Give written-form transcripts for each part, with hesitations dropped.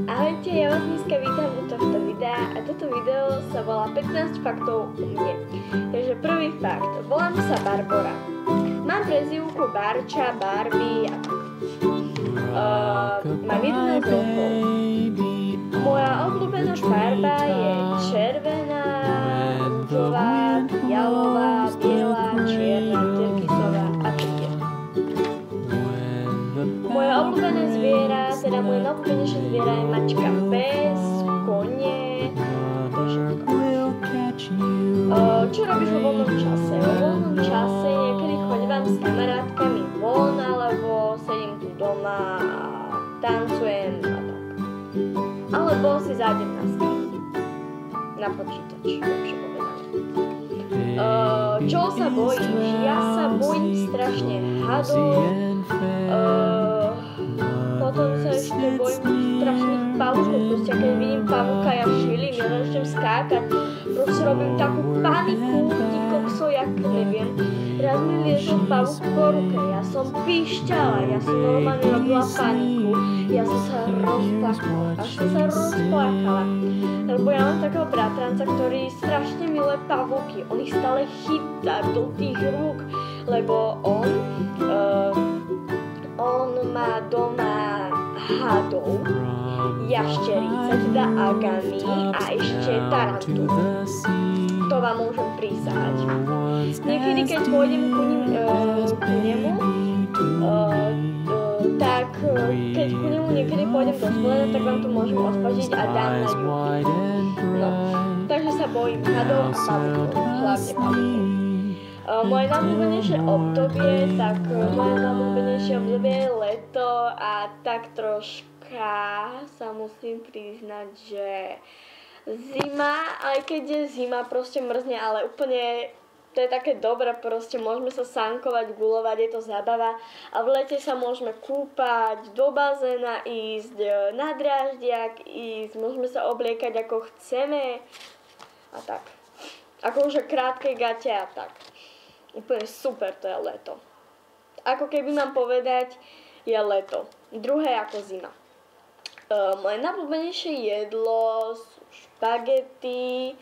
Ahojte, ja vás dneska vítam u tohto videa a toto video sa volá 15 faktov o mne. Takže prvý fakt, volám sa Barbora. Mám prezývku Barča, Barbie a tak. Mám 11 rokov. Moja obľúbená farba je červená, rúžová, fialová, biela, čierna, tyrkysová a také. Moje obľúbené zviera, teda moje najobľúbenejšie zviera je mačka, pes, kone, to je všetko. Čo robíš vo voľnom čase? Vo voľnom čase niekedy chodím s kamarátkami von, alebo sedím tu doma a tancujem a tak. Alebo si zájdem na Skype, na počítač, lepšie povedané. Čo sa bojíš? Ja sa bojím strašne hadov, potom sa ešte bojím strašných pavúkov, proste keď vidím pavúka, ja šilím, ja začnem skákať, proste robím takú paniku, ty kokso, jak neviem. Raz mi liezol pavúk po ruke, ja som píšťala, ja som normálne robila paniku, ja som sa rozplakala, až som sa rozplakala. Lebo ja mám takého bratranca, ktorý strašne miluje pavúky, on ich stále chytá do tých rúk, lebo on má doma hadov, jašterice, teda agamy a ešte tarantu. To vám môžem prísahať. Niekedy, keď pôjdem ku nemu, tak keď ku nemu niekedy pôjdem do spolena, tak vám to môžem odfotiť a dám na YouTube. No, takže sa bojím hadov a pavúkov, hlavne pavúkov. Moje najobľúbenejšie obdobie je leto a tak troška sa musím priznať, že zima, aj keď je zima, proste mrzne, ale úplne to je také dobré, proste môžeme sa sankovať, gulovať, je to zábava a v lete sa môžeme kúpať, do bazéna ísť, na dráždiak ísť, môžeme sa obliekať ako chceme a tak. Akože krátke gate a tak. Úplne super, to je leto. Ako keby mám povedať, je leto. Druhé ako zima. Moje najobľúbenejšie jedlo sú špagety,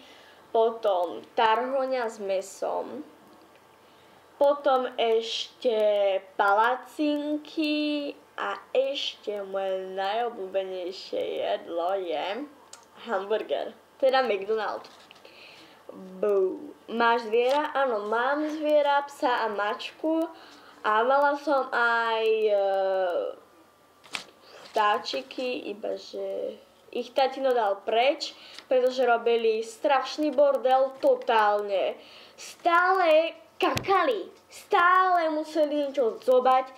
potom tarhoňa s mesom, potom ešte palacinky a ešte moje najobľúbenejšie jedlo je hamburger, teda McDonald's. Máš zviera? Áno, mám zviera, psa a mačku a mala som aj vtáčiky, iba že ich tatino dal preč, pretože robili strašný bordel totálne. Stále kakali, stále museli niečo zobať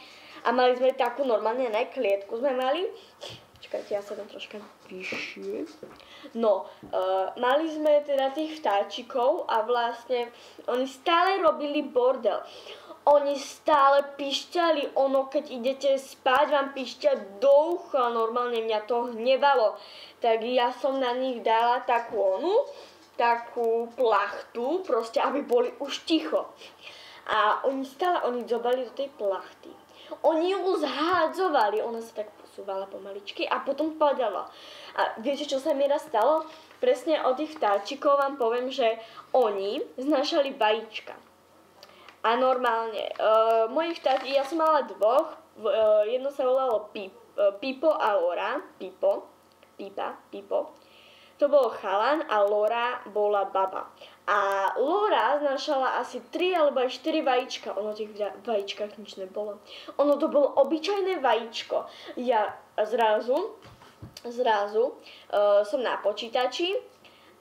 a mali sme takú normálne, ne, klietku sme mali. Čakajte, ja sa tam troška vyššie. No, mali sme teda tých vtáčikov a vlastne oni stále robili bordel. Oni stále pišťali, keď idete spať, vám pišťa do ucha, normálne mňa to hnevalo. Tak ja som na nich dala takú plachtu, proste aby boli už ticho. A oni zobali do tej plachty. Oni ju zhádzovali, ona sa tak posúvala pomaličky a potom padala. A viete, čo sa mi raz stalo? Presne od tých vtáčikov vám poviem, že oni znášali vajíčka. A normálne, moji vtáči, ja som mala dvoch, jedno sa volalo Pipo a Lora, Pipo. To bol chalan a Lora bola baba. A Lora znášala asi 3 alebo aj 4 vajíčka. Ono tých vajíčkach nič nebolo. Ono to bolo obyčajné vajíčko. Ja zrazu som na počítači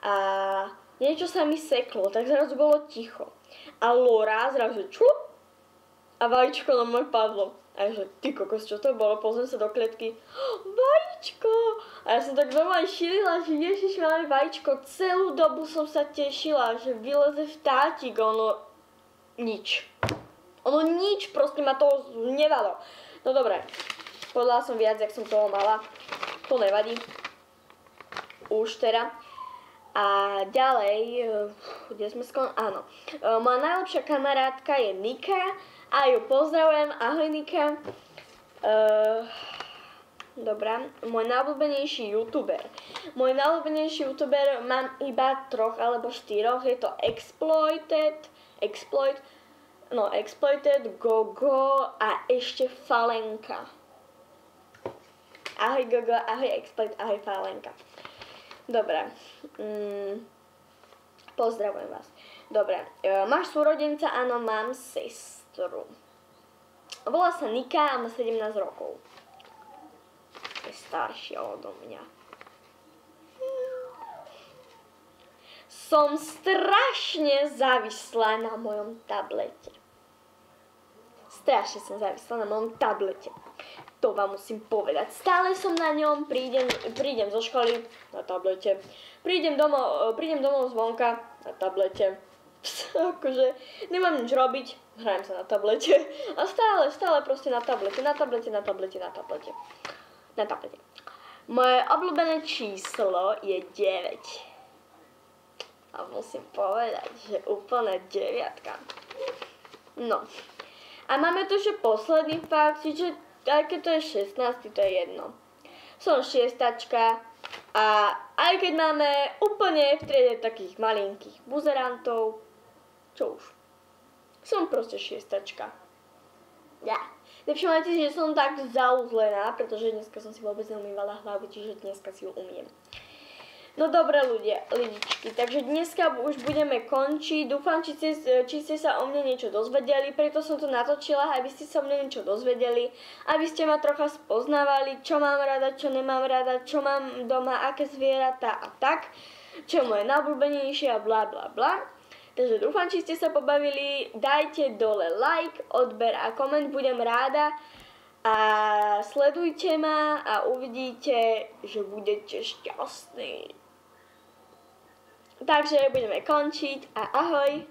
a niečo sa mi seklo, tak zrazu bolo ticho. A Lora zrazu čup a vajíčko na môj padlo. A ja že, ty kokos, čo to bolo? Pozriem sa do klietky. Vajíčko! A ja som tak doma šilila, že ježiš, máme vajíčko. Celú dobu som sa tešila, že vyleze vtátik. Ono nič, proste ma to hnevalo. No dobre, podľa som viac, jak som toho mala. To nevadí. Už teda. A ďalej, kde sme áno. Moja najlepšia kamarátka je Nika a ju pozdravujem. Ahoj Nika. Dobrá, môj najobľúbenejší youtuber. Môj najobľúbenejší youtuber mám iba 3 alebo 4, je to Exploited, Gogo a ešte Falenka. Ahoj Gogo, ahoj Exploit, ahoj Falenka. Dobre, pozdravujem vás. Dobre, máš súrodenca? Áno, mám sestru. Volá sa Nika a má 17 rokov. Je staršia odo mňa. Som strašne závislá na mojom tablete. Strašne som závislá na mojom tablete. To vám musím povedať. Stále som na ňom, prídem zo školy na tablete. Prídem domov zvonka na tablete. Akože nemám nič robiť, hrajem sa na tablete. A stále proste na tablete. Moje obľúbené číslo je 9. A musím povedať, že úplne 9. No. A máme tu ešte posledný fakt, že aj keď to je 16, to je jedno. Som 6 a aj keď máme úplne v triede takých malinkých buzerantov, čo už, som proste 6. Ja. Nevšimajte si, že som tak zauzlená, pretože dneska som si vôbec neumývala hlavu, čiže dneska si ju umiem. No dobré ľudičky, takže dneska už budeme končiť. Dúfam, či ste sa o mne niečo dozvedeli, preto som to natočila, aby ste sa o mne niečo dozvedeli, aby ste ma trocha spoznávali, čo mám rada, čo nemám rada, čo mám doma, aké zvieratá a tak, čo je moje najobľúbenejšie a bla bla bla. Takže dúfam, či ste sa pobavili, dajte dole like, odber a koment, budem ráda. A sledujte ma a uvidíte, že budete šťastní. Takže budeme končiť a ahoj!